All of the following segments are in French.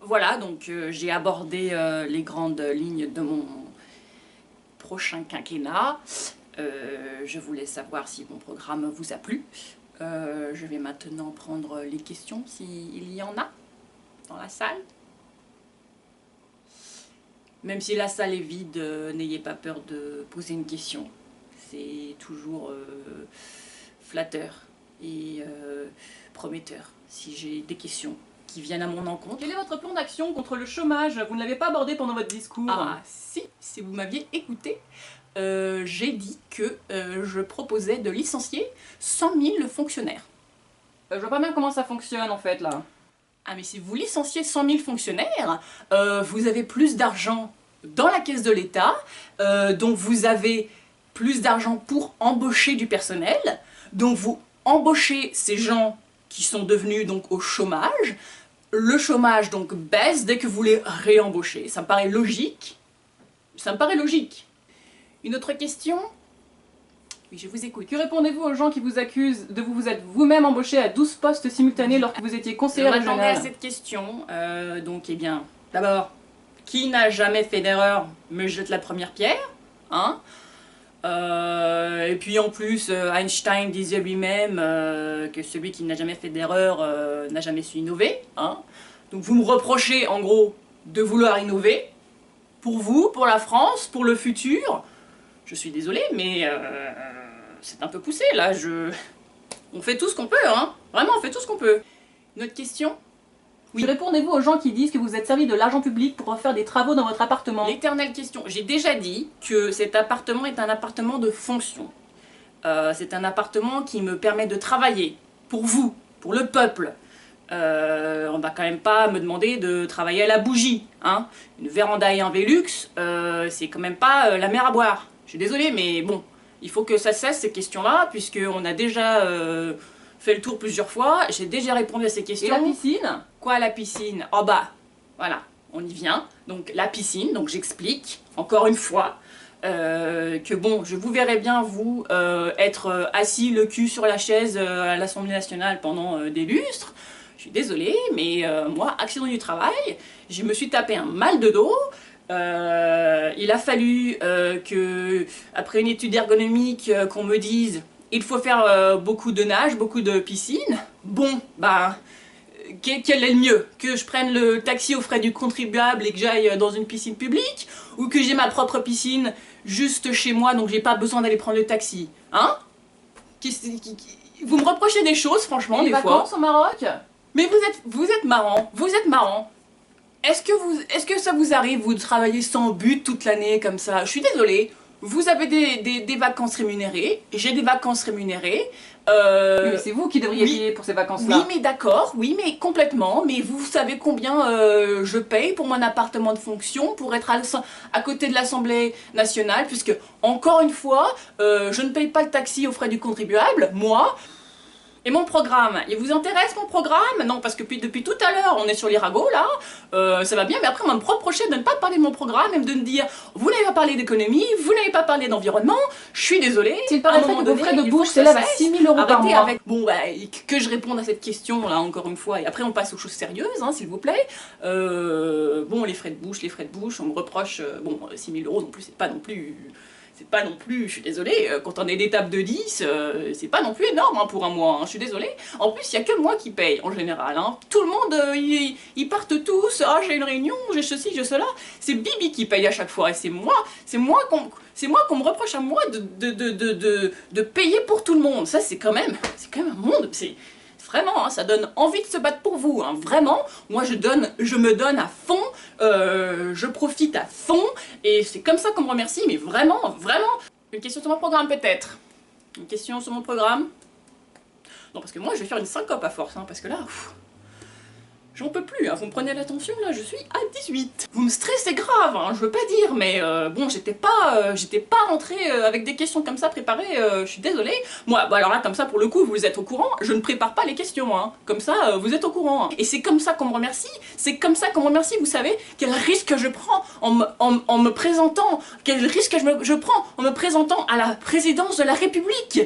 Voilà, donc j'ai abordé les grandes lignes de mon prochain quinquennat. Je voulais savoir si mon programme vous a plu. Je vais maintenant prendre les questions s'il y en a dans la salle. Même si la salle est vide, n'ayez pas peur de poser une question. C'est toujours flatteur et prometteur si j'ai des questions qui viennent à mon encontre. Quel est votre plan d'action contre le chômage? Vous ne l'avez pas abordé pendant votre discours. Ah si vous m'aviez écouté, j'ai dit que je proposais de licencier 100 000 fonctionnaires. Je vois pas bien comment ça fonctionne en fait là. Ah mais si vous licenciez 100 000 fonctionnaires, vous avez plus d'argent dans la caisse de l'État, donc vous avez plus d'argent pour embaucher du personnel, donc vous embauchez ces gens qui sont devenus donc au chômage, le chômage donc baisse dès que vous les réembauchez. Ça me paraît logique. Ça me paraît logique. Une autre question? Oui, je vous écoute. Que répondez-vous aux gens qui vous accusent de vous être vous-même embauché à 12 postes simultanés lorsque vous étiez conseiller régional? Je m'attendais à cette question. Donc, eh bien, d'abord, qui n'a jamais fait d'erreur me jette la première pierre, hein? Et puis en plus, Einstein disait lui-même que celui qui n'a jamais fait d'erreur n'a jamais su innover, hein? Donc vous me reprochez en gros de vouloir innover, pour vous, pour la France, pour le futur. Je suis désolée, mais c'est un peu poussé là, on fait tout ce qu'on peut, hein? Vraiment, on fait tout ce qu'on peut. Une autre question? Oui. Que répondez-vous aux gens qui disent que vous êtes servi de l'argent public pour refaire des travaux dans votre appartement? L'éternelle question. J'ai déjà dit que cet appartement est un appartement de fonction. C'est un appartement qui me permet de travailler pour vous, pour le peuple. On va quand même pas me demander de travailler à la bougie, hein. Une véranda et un Velux, c'est quand même pas la mer à boire. Je suis désolée, mais bon, il faut que ça cesse ces questions-là, puisqu'on a déjà fait le tour plusieurs fois, j'ai déjà répondu à ces questions. Et la piscine? Quoi la piscine? Oh bah, voilà, on y vient. Donc la piscine, donc j'explique, encore une fois, que bon, je vous verrai bien vous être assis le cul sur la chaise à l'Assemblée nationale pendant des lustres. Je suis désolée, mais moi, accident du travail, je me suis tapé un mal de dos. Il a fallu que, après une étude ergonomique, qu'on me dise il faut faire beaucoup de nage, beaucoup de piscine. Bon, bah, quel est le mieux? Que je prenne le taxi aux frais du contribuable et que j'aille dans une piscine publique? Ou que j'ai ma propre piscine juste chez moi, donc j'ai pas besoin d'aller prendre le taxi? Hein? Vous me reprochez des choses, franchement, des fois. Les vacances au Maroc? Mais vous êtes marrant, vous êtes marrant. Est-ce que ça vous arrive, vous, de travailler sans but toute l'année comme ça? Je suis désolée, vous avez des vacances rémunérées, j'ai des vacances rémunérées. Oui, mais c'est vous qui devriez payer pour ces vacances-là. Oui, mais d'accord, oui, mais complètement. Mais vous savez combien je paye pour mon appartement de fonction, pour être à côté de l'Assemblée nationale, puisque, encore une fois, je ne paye pas le taxi aux frais du contribuable, moi. Et mon programme, il vous intéresse mon programme? Non, parce que depuis tout à l'heure, on est sur les ragots là, ça va bien, mais après on va me reprocher de ne pas parler de mon programme et de me dire vous n'avez pas parlé d'économie, vous n'avez pas parlé d'environnement, je suis désolée. S'il paraîtrait que vos frais de bouche s'élèvent à 6 000 € par mois. Bon, bah, que je réponde à cette question là, encore une fois, et après on passe aux choses sérieuses, hein, s'il vous plaît. Bon, les frais de bouche, on me reproche, bon, 6 000 € non plus, c'est pas non plus, je suis désolée, quand on est des tables de 10, c'est pas non plus énorme hein, pour un mois, hein, je suis désolée. En plus, il y a que moi qui paye, en général. Hein. Tout le monde, ils partent tous, ah j'ai une réunion, j'ai ceci, j'ai cela. C'est Bibi qui paye à chaque fois, et c'est moi qu'on me reproche à moi de payer pour tout le monde. Ça, c'est quand même un monde, c'est... Vraiment, hein, ça donne envie de se battre pour vous, hein, vraiment. Moi, je me donne à fond, je profite à fond, et c'est comme ça qu'on me remercie, mais vraiment, vraiment. Une question sur mon programme, peut-être? Une question sur mon programme? Non, parce que moi, je vais faire une syncope à force, hein, parce que là... J'en peux plus, hein. Vous me prenez l'attention, là, je suis à 18. Vous me stressez grave, hein, je veux pas dire, mais bon, j'étais pas rentrée avec des questions comme ça préparées, je suis désolée. Moi, bah alors là, comme ça, pour le coup, vous êtes au courant, je ne prépare pas les questions, hein. Comme ça, vous êtes au courant. Hein. Et c'est comme ça qu'on me remercie, c'est comme ça qu'on me remercie, vous savez, quel risque je prends en me présentant, quel risque je prends en me présentant à la présidence de la République.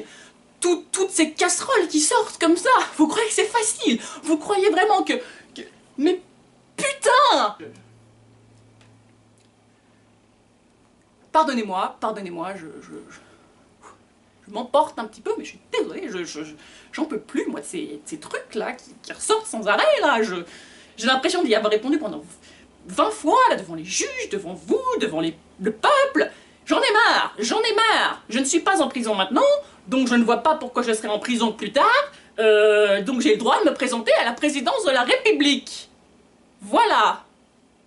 Toutes ces casseroles qui sortent comme ça, vous croyez que c'est facile? Vous croyez vraiment que... Mais putain! Pardonnez-moi, je m'emporte un petit peu, mais je suis désolée, j'en peux plus, moi, de ces trucs-là qui ressortent sans arrêt, là. J'ai l'impression d'y avoir répondu pendant 20 fois, là, devant les juges, devant vous, devant le peuple. J'en ai marre, je ne suis pas en prison maintenant, donc je ne vois pas pourquoi je serai en prison plus tard, donc j'ai le droit de me présenter à la présidence de la République. Voilà.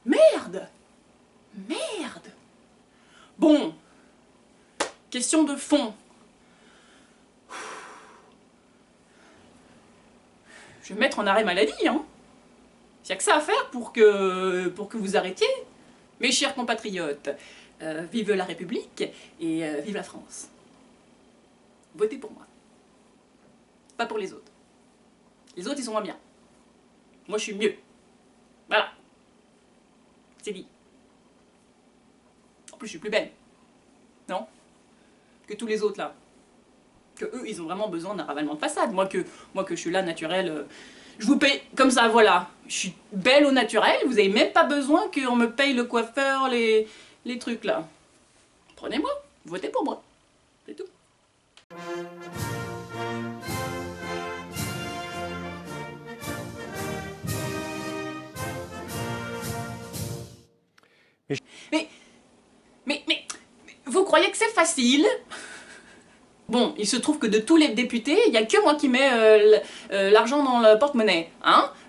Merde. Merde. Bon. Question de fond. Je vais me mettre en arrêt maladie, hein. Il n'y a que ça à faire pour que vous arrêtiez. Mes chers compatriotes, vive la République et vive la France. Votez pour moi. Pas pour les autres. Les autres, ils sont moins bien. Moi, je suis mieux. Voilà. C'est dit. En plus, je suis plus belle. Non? Que tous les autres, là. Que eux, ils ont vraiment besoin d'un ravalement de façade. Moi que je suis là, naturel, je vous paye comme ça, voilà. Je suis belle au naturel, vous avez même pas besoin qu'on me paye le coiffeur, les trucs, là. Prenez-moi, votez pour moi. C'est tout. Mais, vous croyez que c'est facile? Bon, il se trouve que de tous les députés, il n'y a que moi qui mets l'argent dans le porte-monnaie, hein?